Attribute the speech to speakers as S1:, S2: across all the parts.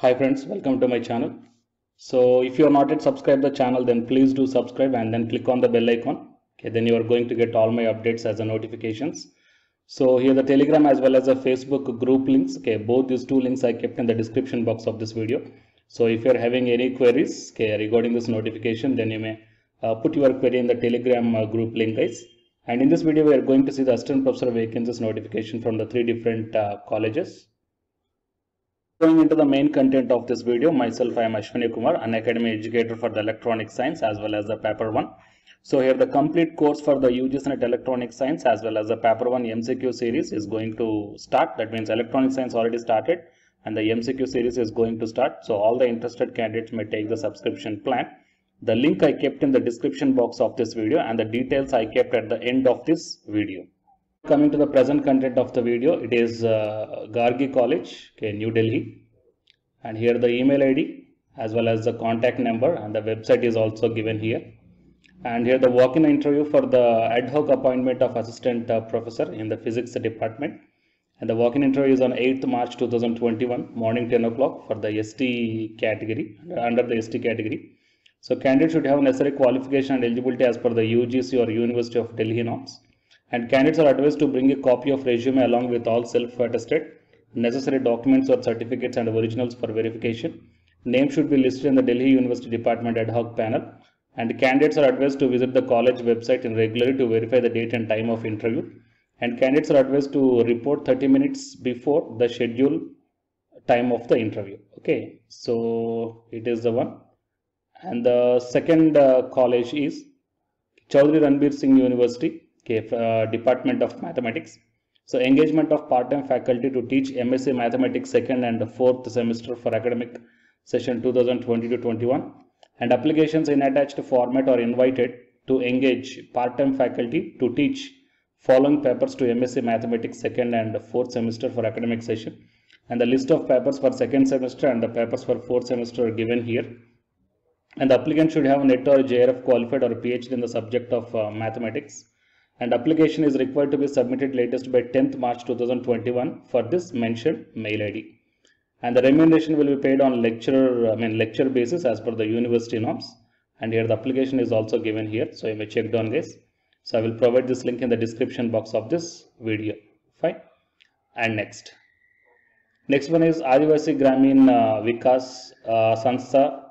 S1: Hi friends, welcome to my channel. So if you are not yet subscribed the channel, then please do subscribe and then click on the bell icon. Okay, then you are going to get all my updates as a notifications. So here the Telegram as well as the Facebook group links. Okay, both these two links I kept in the description box of this video. So if you are having any queries regarding this notification, then you may put your query in the Telegram group link, guys. And in this video, we are going to see the assistant professor vacancies notification from the three different colleges. Going into the main content of this video, myself I am Ashwani Kumar, an academy educator for the electronic science as well as the paper 1. So here the complete course for the UGC NET electronic science as well as the paper 1 MCQ series is going to start. That means electronic science already started and the MCQ series is going to start. So all the interested candidates may take the subscription plan. The link I kept in the description box of this video and the details I kept at the end of this video. Coming to the present content of the video, it is Gargi College, New Delhi, and here the email ID as well as the contact number, and the website is also given here. And here the walk-in interview for the ad hoc appointment of assistant professor in the physics department, and the walk-in interview is on 8th March 2021 morning 10 o'clock for the ST category, under the ST category. So candidates should have necessary qualification and eligibility as per the UGC or University of Delhi norms. And candidates are advised to bring a copy of resume along with all self-attested necessary documents or certificates and originals for verification. Name should be listed in the Delhi University Department ad hoc panel. And candidates are advised to visit the college website regularly to verify the date and time of interview. And candidates are advised to report 30 minutes before the scheduled time of the interview. Okay, so it is the one. And the second college is Chaudhry Ranbir Singh University, Department of Mathematics. So engagement of part-time faculty to teach MSc Mathematics 2nd and 4th semester for academic session 2020-21, and applications in attached format are invited to engage part-time faculty to teach following papers to MSc Mathematics 2nd and 4th semester for academic session, and the list of papers for 2nd semester and the papers for 4th semester are given here. And the applicant should have NET or JRF qualified or PhD in the subject of mathematics. And application is required to be submitted latest by 10th March 2021 for this mentioned mail ID. And the remuneration will be paid on lecture basis as per the university norms. And here the application is also given here, so you may check down, guys. So I will provide this link in the description box of this video. Fine. And next one is Adivasi Gramin Vikas Sanstha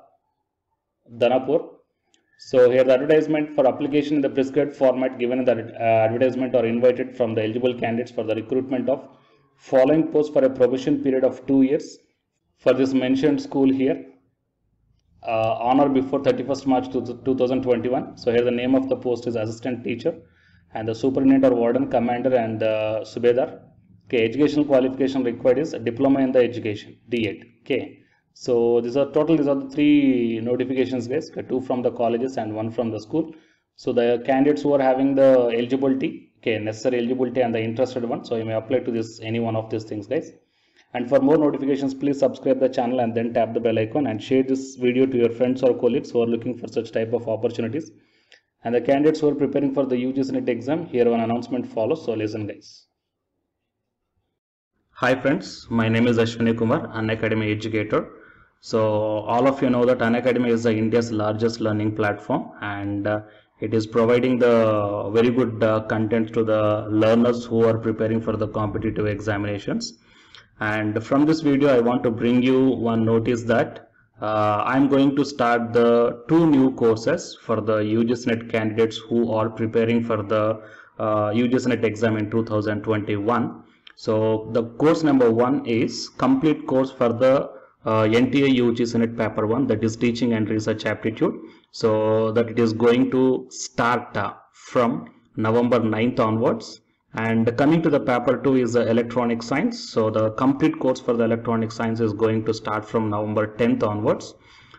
S1: Dhanapur. So here the advertisement for application in the prescribed format given in the advertisement are invited from the eligible candidates for the recruitment of following posts for a probation period of 2 years for this mentioned school here on or before 31st March 2021. So here the name of the post is assistant teacher, and the superintendent or warden, commander and subedar. Okay, educational qualification required is a diploma in the education, D8. Okay. So these are the three notifications, guys. 2 from the colleges and 1 from the school. So the candidates who are having the eligibility, necessary eligibility and the interested one, so you may apply to this any one of these things, guys. And for more notifications, please subscribe the channel and then tap the bell icon and share this video to your friends or colleagues who are looking for such type of opportunities. And the candidates who are preparing for the UGC NET exam, here one announcement follows. So listen, guys. Hi friends, my name is Ashwani Kumar, an academy educator. So all of you know that Unacademy is India's largest learning platform, and it is providing the very good content to the learners who are preparing for the competitive examinations. And from this video I want to bring you one notice that I'm going to start the 2 new courses for the UGC NET candidates who are preparing for the UGC NET exam in 2021. So the course number 1 is complete course for the NTA UGC NET paper 1, that is teaching and research aptitude. So that it is going to start from November 9th onwards. And coming to the paper 2 is electronic science. So the complete course for the electronic science is going to start from November 10th onwards.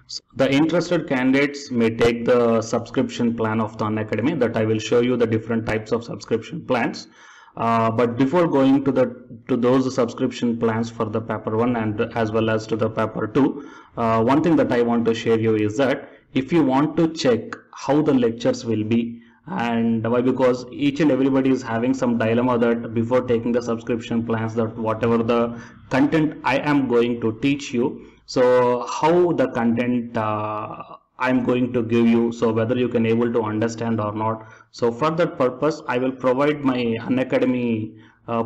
S1: So the interested candidates may take the subscription plan of the Unacademy, that I will show you the different types of subscription plans. But before going to those subscription plans for the paper 1 and as well as to the paper 2, one thing that I want to share you is that if you want to check how the lectures will be And why? Because each and everybody is having some dilemma that before taking the subscription plans, that whatever the content I am going to teach you, so how the content I'm going to give you, so whether you can able to understand or not. So for that purpose, I will provide my Unacademy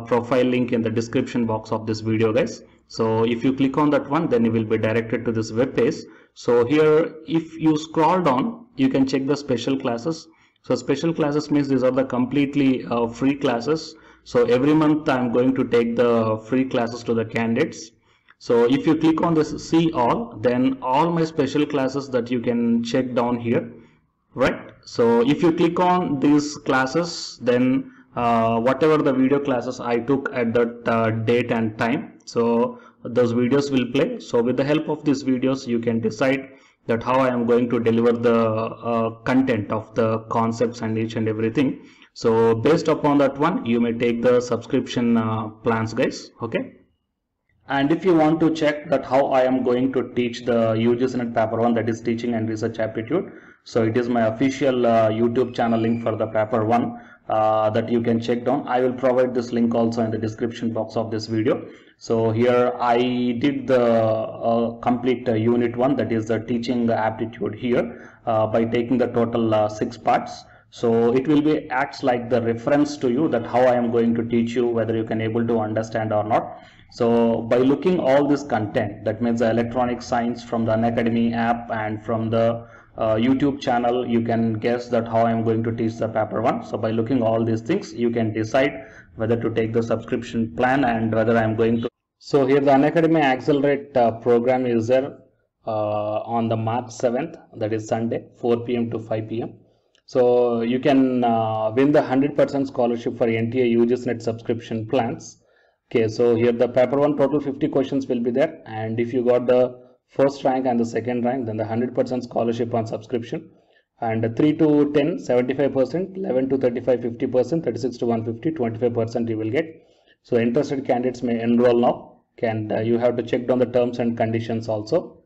S1: profile link in the description box of this video, guys. So if you click on that one, then you will be directed to this web page. So here, if you scroll down, you can check the special classes. So special classes means these are the completely free classes. So every month I'm going to take the free classes to the candidates. So if you click on this see all, then all my special classes that you can check down here, right? So if you click on these classes, then whatever the video classes I took at that date and time, so those videos will play. So with the help of these videos, you can decide that how I am going to deliver the content of the concepts and each and everything. So based upon that one, you may take the subscription plans, guys. Okay. And if you want to check that how I am going to teach the UGC NET paper 1, that is teaching and research aptitude, so it is my official YouTube channel link for the paper 1 that you can check down. I will provide this link also in the description box of this video. So here I did the complete unit 1, that is the teaching aptitude here by taking the total 6 parts. So it will be acts like the reference to you that how I am going to teach you, whether you can able to understand or not. So by looking all this content, that means the electronic science from the Unacademy app and from the YouTube channel, you can guess that how I am going to teach the paper 1. So by looking all these things, you can decide whether to take the subscription plan and whether I am going to. So here the Unacademy Accelerate program is there on the March 7th, that is Sunday, 4 p.m. to 5 p.m. So you can win the 100% scholarship for NTA UGC NET subscription plans. Okay, so here the paper 1 total 50 questions will be there, and if you got the first rank and the second rank, then the 100% scholarship on subscription, and 3 to 10 75%, 11 to 35 50%, 36 to 150 25% you will get. So interested candidates may enroll now, and you have to check down the terms and conditions also.